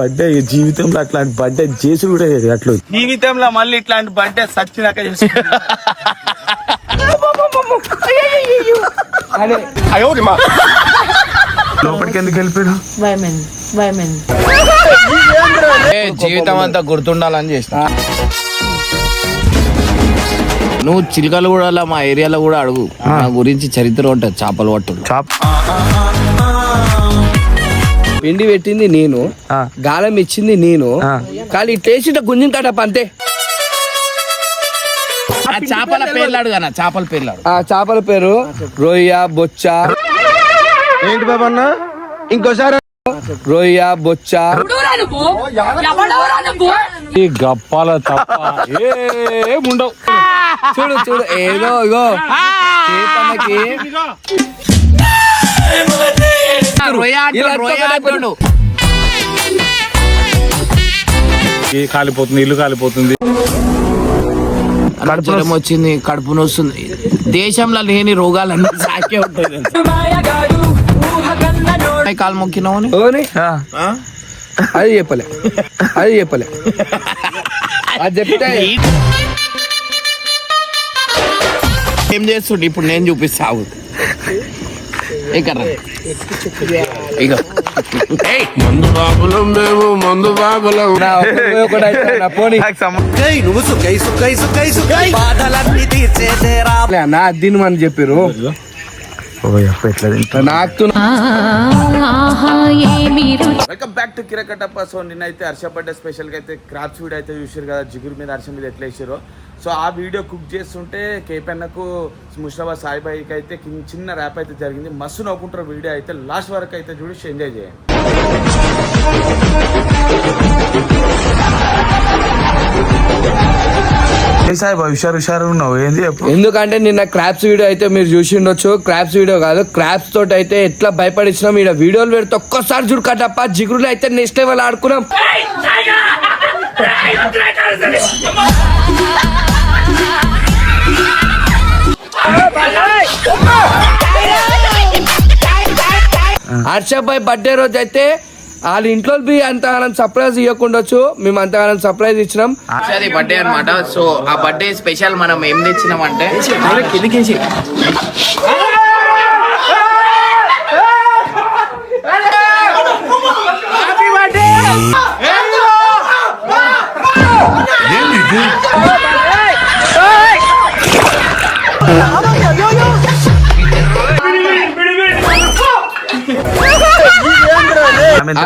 Birthday జీవితంలో అట్లాంటి birthday చేసి కూడా అట్లా జీవితంలో మళ్ళీ ఇట్లాంటి బర్త్డే సచ్చినాక లోపలికి ఎందుకు వెళ్ళిపోయాడు? జీవితం అంతా గుర్తుండాలని చేసిన. నువ్వు చిలుకలు కూడా మా ఏరియాలో కూడా అడుగు, నా గురించి చరిత్ర ఉంటుంది. చేపలు పట్టుడు, పిండి పెట్టింది నేను, గాలం ఇచ్చింది నేను, కానీ టేస్ట్ గుంజిన కటప్ అంతే. చేపల పేర్లు అడుగు, చేపల పేర్లు ఆ చేపల పేరు రొయ్య, బొచ్చ. ఏంటి బాబా అన్న ఇంకోసారి? రొయ్య, బొచ్చ, ఈ గప్పాల తప్ప ఏముండవు. చూడు చూడు ఏదో ఇగో కాలిపోతుంది, ఇల్లు కాలిపోతుంది, జ్వరం వచ్చింది, కడుపు నొస్తుంది. దేశంలో లేని రోగాలన్నీ సాకే ఉంటుంది. కాలు మొక్కినావు అది చెప్పలే అది చెప్తే ఏం చేస్తుండే ఇప్పుడు నేను చూపిస్తావు. మందు బాబులం మేము, మందు బాబులం. నా దీన్ని మనం చెప్పారు వెల్కమ్ బ్యాక్ టు కిరకటప్ప. సో నిన్నైతే హర్ష బర్త్డే స్పెషల్ గా అయితే క్రాప్స్ వీడియో అయితే చూసారు కదా, జిగురు మీద హర్ష మీద ఎట్లా వేసారో. సో ఆ వీడియో కుక్ చేస్తుంటే కేపెన్నకు ముషరాబాద్ సాయిబాయికి అయితే చిన్న ర్యాప్ అయితే జరిగింది. మస్తు నవ్వుకుంటారు. వీడియో అయితే లాస్ట్ వరకు అయితే చూసి ఎంజాయ్ చేయండి. హుషారు ఉన్నావు ఏంది? ఎందుకంటే నిన్న క్రాప్స్ వీడియో అయితే మీరు చూసి ఉండొచ్చు. క్రాప్స్ వీడియో కాదు, క్రాప్స్ తోటి అయితే ఎట్లా భయపడిచ్చినాం. ఇక్కడ వీడియోలు పెడితే ఒక్కసారి చూడు కట్టప్ప, జిగురులో అయితే నెక్స్ట్ లెవెల్ ఆడుకున్నాం. హర్షభాయ్ బర్త్డే రోజు అయితే వాళ్ళ ఇంట్లో అంతగానం సర్ప్రైజ్ ఇవ్వకుండొచ్చు, మేము అంతగానం సర్ప్రైజ్ ఇచ్చినాం. అది బర్త్డే అనమాట. సో ఆ బర్త్డే స్పెషల్ మనం ఏం తెచ్చినాం అంటే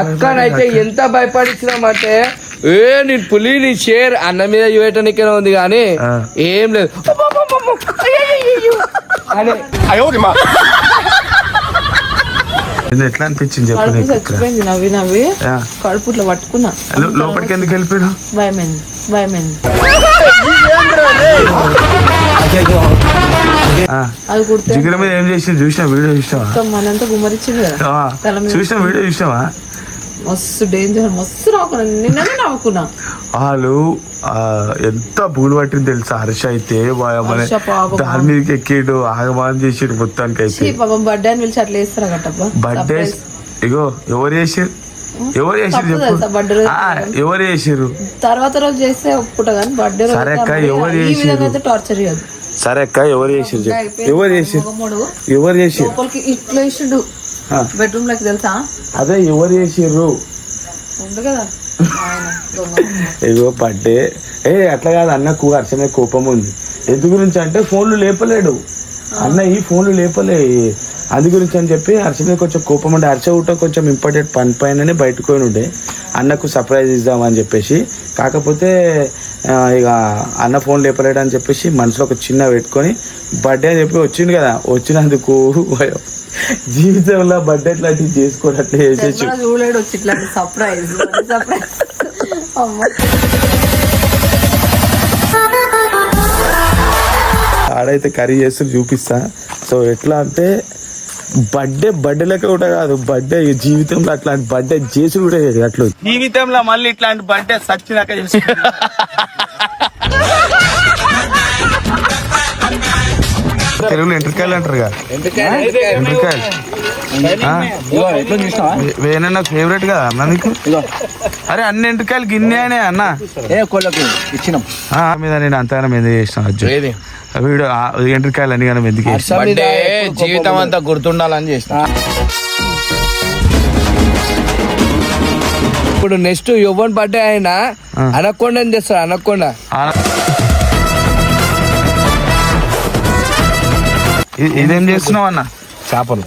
అక్కనైతే ఎంత భయపడిచ్చినామంటే నేను పులి నీ షేర్ అన్న మీద ఇవ్వటానికే ఉంది కానీ ఏం లేదు. ఎట్లా అనిపించింది చెప్పు. నవ్వి నవ్వి కడుపు ఇట్లా పట్టుకున్నా. లోపలికి ఎందుకు వెళ్ళిపోయాడు? భయమైంది. జిగురు మీద ఏం చేసి చూసినా వీడియో చూసినావా? మనంతా గుమ్మరిచ్చింది కదా, చూసినా వీడియో చూసినావా? మస్తు డేంజర్, మస్తు నిన్ననే నవ్వుకున్నా. వాళ్ళు ఎంత పూలు పట్టింది తెలుసా హర్ష అయితే. దాని మీదకి ఎక్కిడు, ఆగమానం చేసాడు మొత్తానికి అయితే. బర్త్డే అని పిలిచి అట్లా వేస్తారా కట్టప్ప? బర్త్డే ఇగో ఎవరు చేసారు ఎవరు చేసారు తర్వాత రోజు చేస్తే ఒప్పుకుంటా కానీ బర్త్డే సరే అక్క ఎవరు చేసారు? టార్చర్ చేయదు. సరే అక్క ఎవరు చేసారు? ఎవరు చేసారు? ఇట్లా వేసిండు బెడ్రూమ్ లోకి తెలుసా? అదే ఎవరు చేసారు ఉంది కదా ఇగో బర్త్డే. అట్లా కాదు, అన్నకు హర్ష మీద కోపం ఉంది. ఎందు గురించి అంటే ఫోన్లు లేపలేడు అన్న, ఈ ఫోన్లు లేపలే, అందు గురించి అని చెప్పి హర్ష మీద కొంచెం కోపం ఉండే. హర్ష ఊట కొంచెం ఇంపార్టెంట్ పని పైననే బయటకు పోయి ఉండే, అన్నకు సర్ప్రైజ్ ఇద్దామని చెప్పేసి. కాకపోతే ఇక అన్న ఫోన్ లేపలేడు అని చెప్పేసి మనసులో ఒక చిన్న పెట్టుకొని బర్త్డే అని చెప్పి వచ్చింది కదా. వచ్చినందుకు జీవితంలో బర్త్డే అట్లాంటివి చేసుకోవడం అట్లా చేసేసి చూడలేడు వచ్చి ఇట్లాంటి సర్ప్రైజ్. ఆడైతే కర్రీ చేస్తూ చూపిస్తా. సో ఎట్లా అంటే బర్త్డే లెక్క కూడా కాదు, బర్త్డే జీవితంలో అట్లాంటి బర్త్డే చేసి కూడా అట్లా జీవితంలో మళ్ళీ ఇట్లాంటి బర్త్డే సచ్చినాక చేసి తెలుగులో ఎంట్రకాయలు అంటారు కదా, ఎంట్రకాయలు వేరే నాకు ఫేవరెట్ కదా అన్న నీకు. అరే అన్ని ఎంటకాయలు గిన్నె అయినా అన్న ఇచ్చినాం మీద నేను అంతగానం ఎందుకు చేసిన వీడు ఎంటకాయలు అన్ని కానీ ఎందుకు జీవితం అంతా గుర్తుండాలని చేసిన. ఇప్పుడు నెక్స్ట్ యువన్ బర్త్డే అయినా అనకొండ అని చేస్తాడు. అనకొండ ఇదేం చేస్తున్నావు అన్న? చేపలు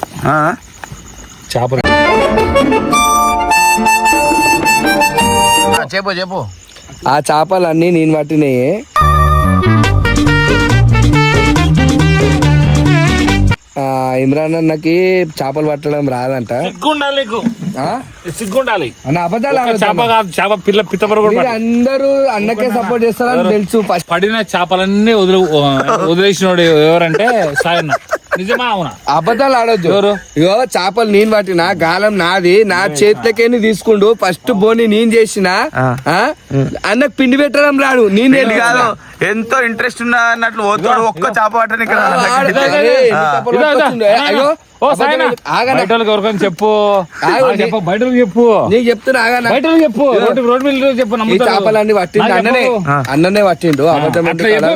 చెప్పు చెప్పు. ఆ చేపలన్నీ నేను పట్టినాయి. ఇమ్రాన్ అన్నకి చేపలు పట్టడం రాదంట. సిగ్గుండాలి అన్న అబద్ధాలు చేప పిల్ల పిత్తపర అందరూ అన్నకే సపోర్ట్ చేస్తారని తెలుసు. పడిన చేపలన్నీ వదిలేసినోడు ఎవరంటే సాయన్న. నిజమా అవునా? అబద్ధాలు ఆడొద్దు. ఇగో చేపలు నేను పట్టిన, గాలం నాది, నా చేతిలోకే తీసుకుండు. ఫస్ట్ బోని నేను చేసిన. అన్నకు పిండి పెట్టడం రాడు. నేను కాదు ఎంతో ఇంట్రెస్ట్ ఉన్నా అన్నట్లు పోతాడు. ఒక్క చేప పట్టని చెప్పు బయటకు చెప్పు. నీకు చెప్తున్నా బయటకు చెప్పు. రోడ్డు మీద చెప్పు. ఈ చేపలన్నీ పట్టిండు అన్ననే పట్టిండు.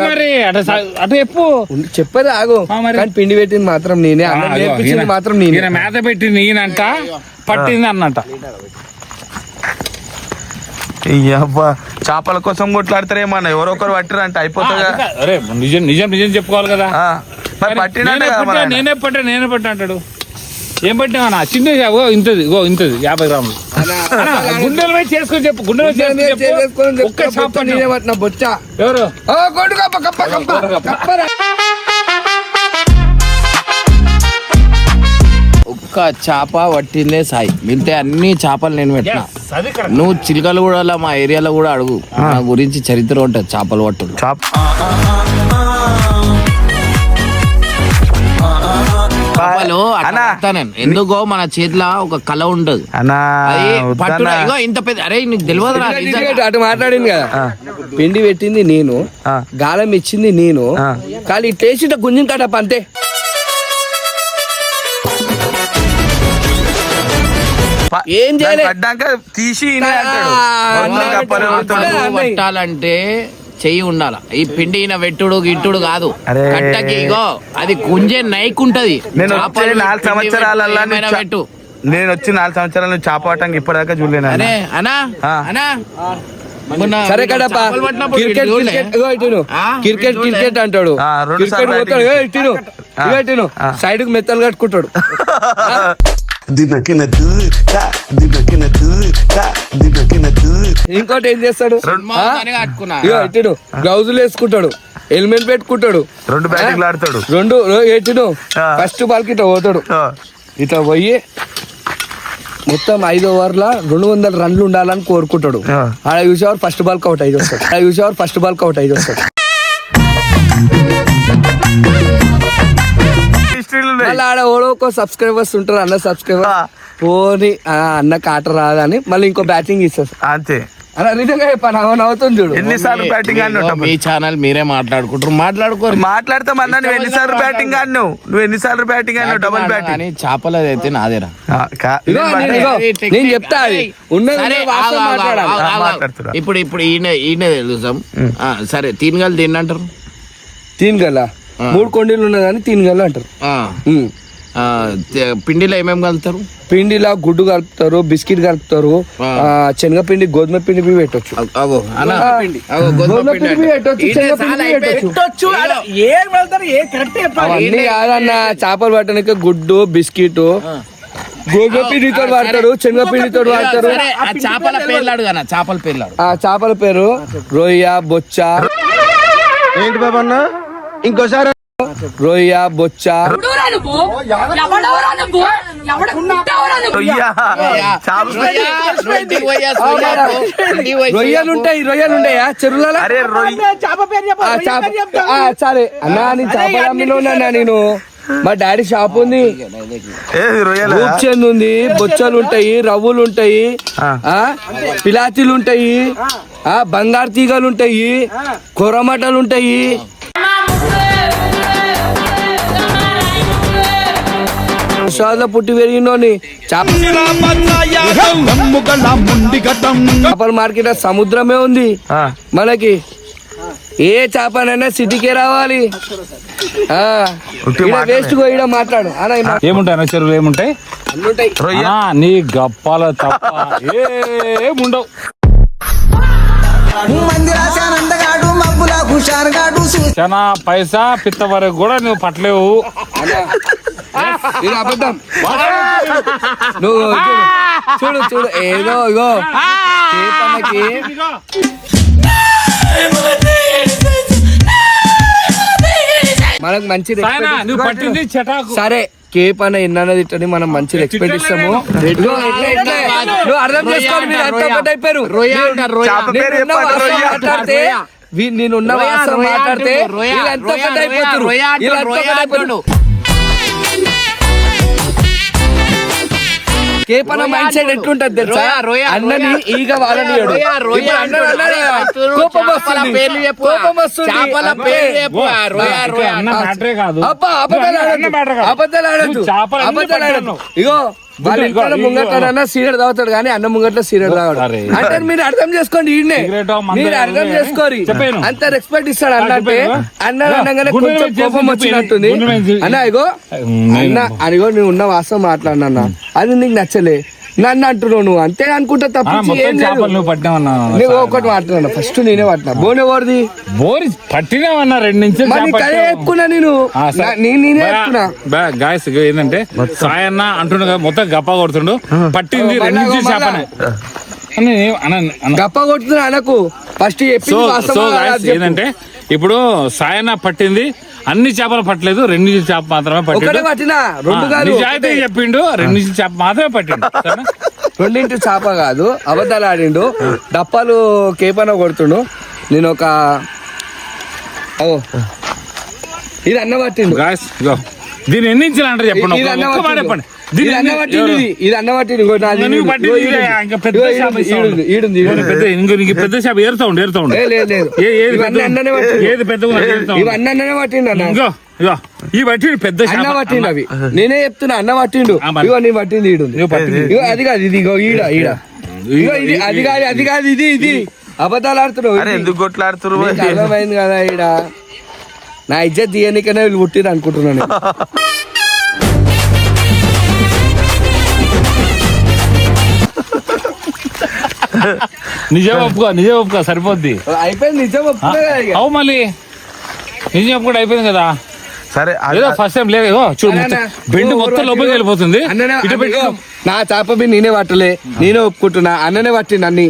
మరి అటు చెప్పు. చెప్పదు ఆగు. కానీ పిండి పెట్టింది మాత్రం నేనే. అన్న నేర్పించింది మాత్రం నేనే. మేత పెట్టింది నేనంట, పట్టింది అన్నంట. చేపల కోసం కొట్లాడతారేమన్నా, ఎవరో ఒకరు పట్టిరంట అయిపోతుంది. అరే నిజం నిజం నిజం చెప్పుకోవాలి కదా. నేనే పట్టా అంటాడు. ఏం పట్టినా చిన్న ఇంతది ఇంతది 50 గ్రాములు గుండెలు పోయి చేసుకొని చెప్పు. గుండెలు పట్టిన బొచ్చ ఎవరు ఒక్క చేప పట్టిందే సాయి. మిగతా అన్ని చేపలు నేను పెట్టినా. నువ్వు చిలకలు కూడా మా ఏరియాలో కూడా అడుగు. నా గురించి చరిత్ర ఉంటుంది చేపలు పట్టుడు. ఎందుకో మన చేతిలో ఒక కళ ఉంటది. ఇగో ఇంత పెద్ద. అరే నీకు తెలియదు. అటు మాట్లాడింది కదా. పిండి పెట్టింది నేను, గాలం ఇచ్చింది నేను. కానీ ఇట్లేసి గుంజిన కట్టప్ప అంతే. ఏం చేయలేక తీసి పట్టాలంటే చెయ్యి ఉండాల. ఈ పిండి వెట్టుడు గిట్టుడు కాదు. కట్టకి ఇగో అది కొంచెం నైకుంటది. నేను 4 సంవత్సరాలలో నేను వచ్చి 4 సంవత్సరాలు చేప పట్టడానికి ఇప్పటిదాకా చూడలేను. సరే కడప క్రికెట్ అంటాడు. సైడ్ కు మెత్తలు కట్టుకుంటాడు. ఇంకోటి ఏం చేస్తాడు? గ్లౌజులు వేసుకుంటాడు, హెల్మెట్ పెట్టుకుంటాడు, 2 బ్యాటింగ్లు ఆడతాడు. 2 ఫస్ట్ బాల్ కి ఇట్లా పోతాడు. ఇట్లా పోయి మొత్తం 5 ఓవర్ల 200 రన్లు ఉండాలని కోరుకుంటాడు. ఆడ చూసేవారు ఫస్ట్ బాల్ అవుట్ అయి వస్తాడు. మళ్ళీ ఆడ ఓడో సబ్స్క్రైబర్స్ ఉంటారు. అన్న సబ్స్క్రైబర్ పోని అన్నకు ఆట రాదని మళ్ళీ ఇంకో బ్యాటింగ్ ఇస్తారు. అంతే అవుతుంది చూడు. ఎన్నిసార్లు బ్యాటింగ్ ఆడినావు? మీ ఛానల్ మీరే మాట్లాడుకుంటారు. మాట్లాడతాం అన్న. నువ్వు ఎన్నిసార్లు బ్యాటింగ్ ఆడినావు? Double batting. చేపలది అయితే నాదేరా. నేను చెప్తా అది ఇప్పుడు ఈయన తెలుసాం. సరే తీన్గల్ దేన్ని అంటారు? తీన్గల 3 కొండీలు ఉన్నదని తీన్గల అంటారు. పిండిలో ఏమేమి కలుపుతారు? పిండిలా గుడ్డు కలుపుతారు, బిస్కెట్ కలుపుతారు, శనగపిండి, గోధుమ పిండి పెట్టొచ్చు. అవన్నీ కాదన్న. చేపలు పట్టడానికి గుడ్డు, బిస్కెట్, గోధుమ పిండితో వాడతారు, శనగపిండితో వాడతారు. చేపల పేర్లు ఆ చేపల పేరు రొయ్య, బొచ్చ. ఏంటి బాబన్న ఇంకోసారి? రొయ్య, బొచ్చ, రొయ్యలుంటాయా చెరువుల? సరే అన్నా, నేను చేపల అమ్మిలో ఉన్నా. నేను మా డాడీ షాప్ ఉంది, రూప్చంద్ ఉంది, బొచ్చలు ఉంటాయి, రవ్వులు ఉంటాయి, పిలాతీలు ఉంటాయి, బంగారు తీగలు ఉంటాయి, కొరమటలు ఉంటాయి. హైదరాబాద్ లో పుట్టి పెరిగినోని చేపల మార్కెట్ సముద్రమే ఉంది మనకి. ఏ చేపనైనా సిటీకే రావాలి. వేస్ట్ గో ఈడ మాట్లాడు అన్న. ఏముంటాయి అన్న చెరువులు ఏముంటాయి? అన్నుంటాయి. అన్నా, నీ గప్పాల తప్ప ఏముండవు. చాలా పైసా పిత్త వరకు కూడా నువ్వు పట్టలేవు. ఇది అబద్ధం. నువ్వు చూడు చూడు ఏదో ఇగో చేపలకి మనకు మంచి నువ్వు పట్టింది చెటాకు. సరే కేప్ అన్న ఎన్నది ఇట్టని మనం మంచి రెస్పెక్ట్ ఇస్తాము. నువ్వు అర్థం చేసుకోవాలి. మీరు అంత ఒకటి అయిపోయారు. మాట్లాడితే నేనున్న వాసం మాట్లాడితే వీళ్ళంతా ఒకటి అయిపోతారు. కేప్ అన్న మైండ్ సెట్ ఎట్లుంటది తెలుసా? అన్నని ఈగ వాళ్ళని కోపం వస్తుంది. అబద్ధాలు ఆడద్దు. ఇగో వాళ్ళ ఇంట్లో ముంగట్లన్నా సీరియడ్ తాగుతాడు కానీ అన్న ముంగట్లో సీరియడ్ తాగాడు అంటే మీరు అర్థం చేసుకోండి. ఈయనే మీరు అర్థం చేసుకోరి. అంత రెస్పెక్ట్ ఇస్తాడు అన్న అంటే అన్న అనగానే కొంచెం కోపం వచ్చినట్టుంది. అన్న ఇగో అన్న అదిగో నువ్వు ఉన్న వాస్తవం మాట్లాడినా అది నీకు నచ్చలే నన్ను అంటున్నావు. నువ్వు అంతే అనుకుంటా తప్ప నువ్వు ఒకటి మాట్లాడినా ఫస్ట్ నేనే పట్టినా. బోనే ఓడిది బోరి పట్టినామన్నా 2 నుంచి ఎక్కున్నా నేను నేనే ఎక్కున్నా. గాయస్ ఏంటంటే సాయన్న అంటుండ మొత్తం గప్ప కొడుతుండు. పట్టింది 2 నుంచి చేపనే గప్ప కొడుతున్నా అనకు ఫస్ట్ చెప్పి. ఏంటంటే ఇప్పుడు సాయన్న పట్టింది అన్ని చేపలు పట్టలేదు, 2 నుంచి చేప మాత్రమే పట్టినా. నిజాయితీ చెప్పిండు, 2 నుంచి చేప మాత్రమే పట్టిండు. 2 చేప కాదు అబద్ధాలు ఆడిండు. డప్పాలు కేపన కొడుతుండు. నేను ఒక ఇది అన్న పట్టిండు. దీని ఎన్ని ఇంచులు అంటారు చెప్పండి. ఇది అన్న పట్టింది. ఇది అన్న పట్టింది. పెద్ద చేప ఏరుతా ఉండు ఏది పెద్ద అన్ననే పట్టిండు అన్న. ఈ పట్టిండు పెద్ద అన్న పట్టిండు. అవి నేనే చెప్తున్నా అన్న పట్టిండు. ఇగో నీ పట్టింది ఈడు. ఇగో అది కాదు ఇది. ఇగో ఈడ ఈడ ఇగో ఇది అది కాదు అది కాదు ఇది ఇది అబద్ధాలు ఆడుతున్నావు. ఎందుకు కొట్లాడుతున్నారు? అర్థమైంది కదా. ఈడ నా ఇజ్జత్ తీయనికనే వీళ్ళు పుట్టిరు అనుకుంటున్నాను. నిజం ఒప్పుకో సరిపోద్ది. అయిపోయింది. నిజం అవు మళ్ళీ నిజం ఒప్పుకోండి అయిపోయింది కదా. సరే ఏదో ఫస్ట్ టైం లేదు చూడు బెండ్ మొత్తం లోపలికి వెళ్ళిపోతుంది. నా చేప నేనే పట్టలే, నేనే ఒప్పుకుంటున్నా. అన్ననే పట్టిండు అన్ని.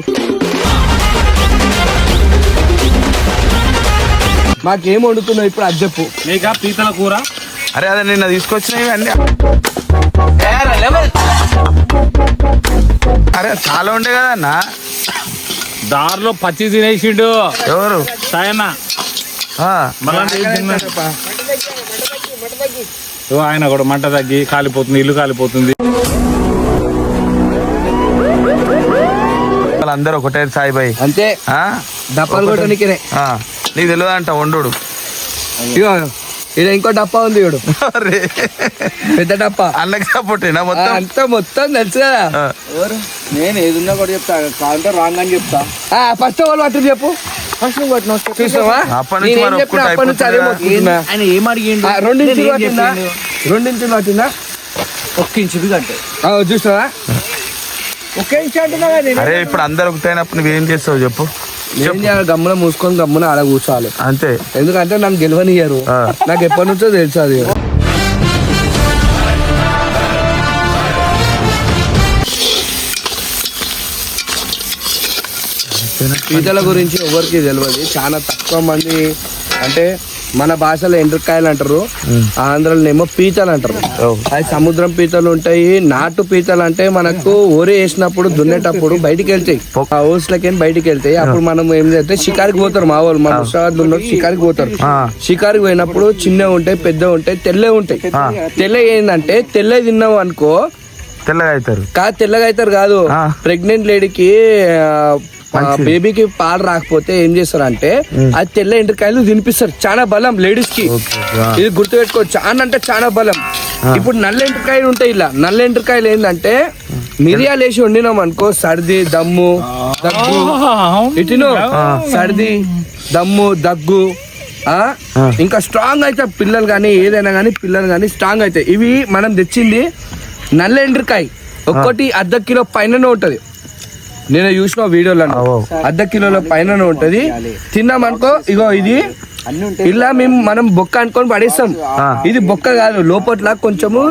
మాకేం వండుతున్నావు ఇప్పుడు అది చెప్పు. నీకా పీతల కూర? అరే అదే నిన్న తీసుకొచ్చినవి అన్ని. అరే చాలా ఉండే కదా అన్న. దారిలో పచ్చి తినేసిండు. ఎవరు? సాయన్న. ఆయన కూడా మంట తగ్గి కాలిపోతుంది, ఇల్లు కాలిపోతుంది. వాళ్ళందరూ ఒకటే సాయిబాయి అంతే. డప్పాలు కొట్టడానికి నీకు తెలియదు అంట వండు. ఇగో ఇది ఇంకో డప్పా ఉంది. ఇడు పెద్ద డప్పా అన్నకి సపోర్టేనా మొత్తం? అంతా మొత్తం తెలుసు కదా. నేను ఏదున్నా కూడా చెప్తా. కావాలంటే రాంగ్ అని చెప్తా. ఫస్ట్ వాళ్ళు పట్టు చెప్పు. ఫస్ట్ నువ్వు పట్టిన చూసావా? అప్పటి నుంచి 2 ఇంచులు పట్టిందా? 2 ఇంచులు పట్టిందా? 1 ఇంచు కంటే చూసావా? 1 ఇంచు అంటున్నా. అరే ఇప్పుడు అందరు ఒకటైనప్పుడు నువ్వేం చేస్తావు చెప్పు. ఏం చేయాలి? గమ్మున మూసుకొని గమ్మున ఆడ కూర్చోవాలి అంతే. ఎందుకంటే నాకు గెలవనియ్యారు. నాకు ఎప్పటి నుంచో తెలుసు అది. పీతల గురించి ఎవరికి తెలియదు. చాలా తక్కువ మంది. అంటే మన భాషలో ఎండ్రకాయలు అంటారు, ఆంధ్రలో ఏమో పీతలు అంటారు. అది సముద్రం పీతలు ఉంటాయి. నాటు పీతలు అంటే మనకు ఊరే వేసినప్పుడు దున్నేటప్పుడు బయటికి వెళ్తాయి. ఆ ఊసులకి బయటికి వెళ్తాయి. అప్పుడు మనం ఏం చేస్తే షికారికి పోతారు. మా వాళ్ళు మన ఉత్సాహాలు ఉన్నట్టు షికారికి పోతారు. షికారికి పోయినప్పుడు చిన్నవి ఉంటాయి, పెద్ద ఉంటాయి, తెల్లవి ఉంటాయి. తెల్ల ఏంటంటే తెల్ల తిన్నావు అనుకో తెల్లగా అవుతారు. తెల్లగా అవుతారు కాదు. ప్రెగ్నెంట్ లేడీకి బేబీకి పాలు రాకపోతే ఏం చేస్తారు అంటే అది తెల్ల ఎండ్రకాయలు తినిపిస్తారు. చాలా బలం లేడీస్ కి. ఇది గుర్తుపెట్టుకో. చాలా అంటే చాలా బలం. ఇప్పుడు నల్లెంటకాయలు ఉంటాయి. ఇలా నల్లెంటకాయలు ఏంటంటే మిరియాలు వేసి వండినాం అనుకో, సర్ది దమ్ము దగ్గు ఇటును, సర్ది దమ్ము దగ్గు ఇంకా స్ట్రాంగ్ అయితే పిల్లలు కానీ ఏదైనా కానీ పిల్లలు కానీ స్ట్రాంగ్ అవుతాయి. ఇవి మనం తెచ్చింది నల్లెంటకాయ ఒక్కటి ½ కిలో పైననే ఉంటది. నేను చూసిన వీడియోలో ½ కిలోల పైన ఉంటది. తిన్నామనుకో ఇగో ఇది ఇలా మనం బొక్క అనుకొని పడేస్తాం. ఇది బొక్క కాదు, లోపట్ల కొంచెము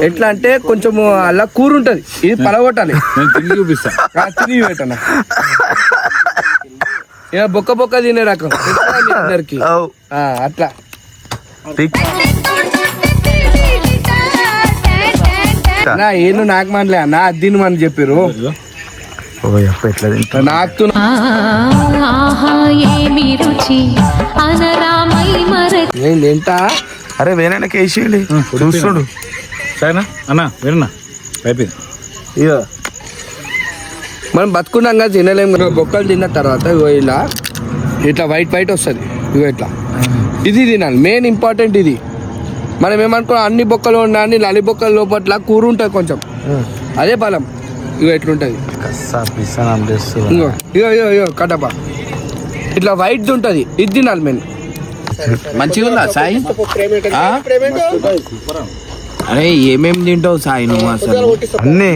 ఎట్లా అంటే కొంచెము అలా కూర ఉంటది. ఇది పలగొట్టాలి. చూపిస్తా తిని పెట్టనా ఇక బొక్క బొక్క తినే రకం అందరికి అట్లా. నా ఏను నాకు మనలే నా అద్దిని మనం చెప్పారు. నాకు ఏంటా అరే వేనైనా కేసేయండి చూస్తుడు. సరేనా అన్న వినన్నా అయిపోయింది. ఇక మనం బతుకున్నాం కదా తినలేము కదా. బొక్కలు తిన్న తర్వాత ఇగో ఇలా ఇట్లా వైట్ వైట్ వస్తుంది. ఇగో ఇట్లా ఇది తినాలి. మెయిన్ ఇంపార్టెంట్ ఇది. మనం ఏమనుకున్నాం అన్ని బొక్కలు ఉన్నా అన్ని లలి బొక్కల లోపట్ల కూర ఉంటుంది కొంచెం, అదే బలం. ఇగో ఎట్లుంటది ఇగో ఇగో ఇగో ఇగో కటప ఇట్లా వైట్ ఉంటది. ఇది తినాలి మెయిన్. మంచిగా ఉందా సాయి? అరే ఏమేమి తింటావు సాయి నువ్వు అసలు? అన్ని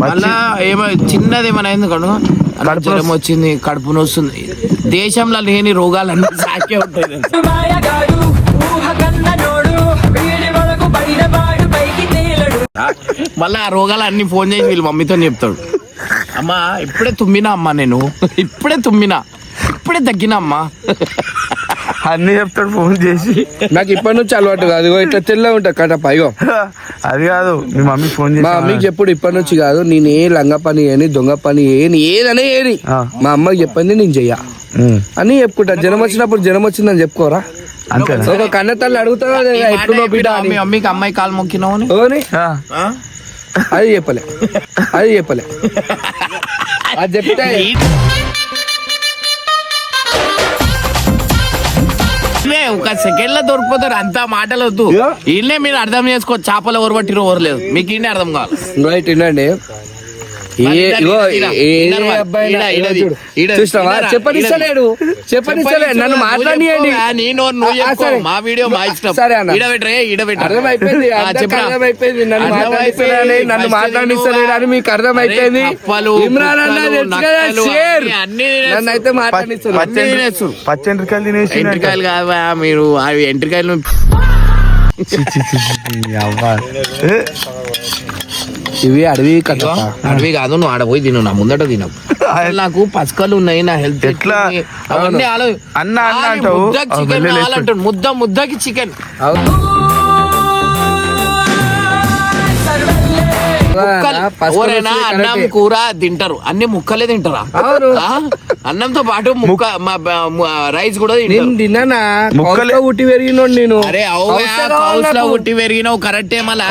మళ్ళా ఏమో చిన్నది ఏమైనా అయింది కడు జ్వరం వచ్చింది, కడుపు నొస్తుంది. దేశంలో లేని రోగాలన్నీ సాకే ఉంటాయి. మళ్ళీ ఆ రోగాలు అన్ని ఫోన్ చేసి వీళ్ళు మమ్మీతో చెప్తాడు, అమ్మా ఇప్పుడే తుమ్మినా అమ్మా, నేను ఇప్పుడే తుమ్మినా, ఇప్పుడే తగ్గినా అమ్మా అన్ని చెప్తాడు ఫోన్ చేసి. నాకు ఇప్పటి నుంచి అలవాటు కాదు. ఇట్లా తెల్లగా ఉంటా కటప. ఇగో అది కాదు మీ మమ్మీ ఫోన్ చేసి మా మమ్మీకి చెప్పుడు ఇప్పటి నుంచి కాదు. నేను ఏ లంగ పని ఏని దొంగ పని ఏని ఏదనే ఏని మా అమ్మకి చెప్పింది నేను చెయ్య అని చెప్పుకుంటా. జనం వచ్చినప్పుడు జనం వచ్చిందని చెప్పుకోరా అంతే. ఒక కన్న తల్లి అడుగుతా ఎట్లున్నో బిడ్డ అని. మీ మమ్మీకి అమ్మాయి కాలు మొక్కినావు అది చెప్పలే, అది చెప్పలే. అది చెప్తే ఒక సెకండ్ లో దొరికిపోతారు. అంతా మాటలు వద్దు. ఇన్నే మీరు అర్థం చేసుకో. చేపలు ఎవరు పట్టిరో ఎవరు లేదు, మీకు ఇన్నే అర్థం కావాలి. రైట్ వినండి. చెప్పనిస్తలేడు, చెప్పనిస్తలేడు. నన్ను మాట్లాడియండి. మా వీడియో మా ఇష్టం. సరే అన్న, అర్థమైపోయింది. నన్ను మాట్లాడిస్తలే, నన్ను మాట్లాడిస్తలేడు అని మీకు అర్థమైపోయింది. ఇమ్రాన్ అన్న నన్ను అయితే మాట్లాడిస్తారు. పచ్చి ఎంట్రికాయలు తినేసి ఎంట్రికాయలు కావా మీరు? అవి ఎంట్రికాయలు ఇవి అడవి కదా. అడవి కాదు, నువ్వు ఆడపోయి తిను, నా ముందట తినవు. నాకు పసుకలు ఉన్నాయి, నా హెల్త్ ఎట్లా అవన్నీ అన్న అంటావు. చికెన్ కావాలంటాడు, ముద్దకి చికెన్. ఎవరైనా అన్నం కూర తింటారు, అన్ని ముక్కలే తింటారా? అన్నంతో పాటు ముక్క రైస్ కూడా తిన్నా. ముక్కలే ఉట్టి పెరిగినోడు నేను. అరే కౌస్లో ఉట్టి పెరిగినావు కరెక్టే. మళ్ళా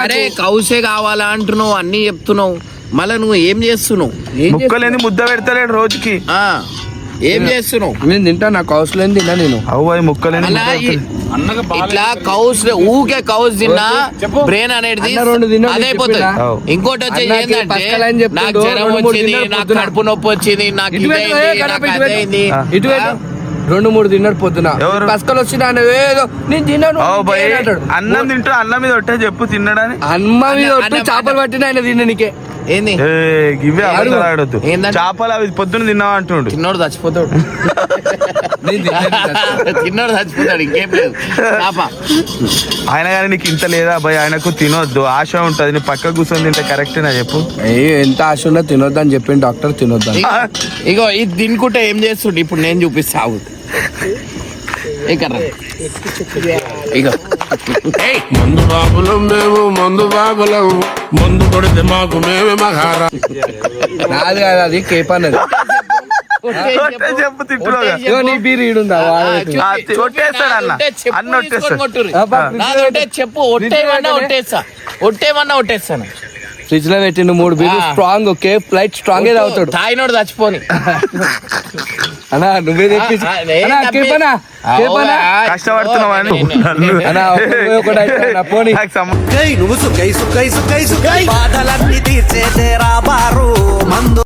అరే కౌసే కావాలా అంటున్నావు, అన్ని చెప్తున్నావు. మళ్ళా నువ్వు ఏం చేస్తున్నావు? ముక్కలేని ముద్ద పెడతలేడు రోజుకి. ఏం చేస్తున్నావు? నేను తింటా, నా కౌస్ లేని తిన్నా నేను. ముక్కలేని ఇట్లా కౌస్ ఊకే కౌస్ తిన్నా బ్రెయిన్ అనేది అదైపోతుంది. ఇంకోటి వచ్చేది ఏంటంటే నాకు జ్వరం వచ్చింది, నాకు కడుపు నొప్పి వచ్చింది, నాకు ఇదైంది. 2-3 తిన్నాడు పొద్దున. పసకలు వచ్చినా ఏదో నేను తిన్నాను. అన్నం తింటా, అన్నం మీద ఒట్టే చెప్పు తిన్నాడని. అన్నం మీద ఒట్టే చేపలు పట్టిన ఆయన తిననికే. ఏంది ఆడొద్దు. చేపలు అవి పొద్దున్న తిన్నావా అంటుండు. తిన్నోడు చచ్చిపోతాడు, తిన్నోడు చచ్చిపోతాడు, ఇంకేం లేదు. ఆయన కానీ నీకు ఇంత లేదా భయ్? ఆయనకు తినొద్దు, ఆశ ఉంటది. నీ పక్క కూర్చొని తింటే కరెక్టేనా చెప్పు? ఎంత ఆశ ఉన్నా తినొద్దు అని చెప్పిండు డాక్టర్. తినొద్దు ఇగో ఇది తినుకుంటే ఏం చేస్తుండే ఇప్పుడు నేను చూపిస్తావు. మందు బాబులం మేము, మందు బాబులం, మందు కొడితే మాకు మేమే మహారా. నాది కాదు, అది కేప్ అన్నది. చెప్పు తింటున్నావు. నీ బీర్ ఈడుందా? ఒట్టేస్తాడు అన్న, అన్న ఒట్టేస్తాడు. చెప్పు ఒట్టేమన్నా ఒట్టేస్తా, ఒట్టేమన్నా ఒట్టేస్తాను. ఫ్రిడ్జ్ లో పెట్టిండు 3 బీర్లు స్ట్రాంగ్. కేప్ లైట్ స్ట్రాంగ్ తాగుతాడు. తాగినోడు చచ్చిపోని. అన్నా నువ్వే తెప్పించు అన్నా కేపనా కష్టపడుతున్నావా పోనీ నువ్వు సుఖై సుఖై సుఖై సుఖై బాధలన్నీ తీర్చేదే రాబారు మందు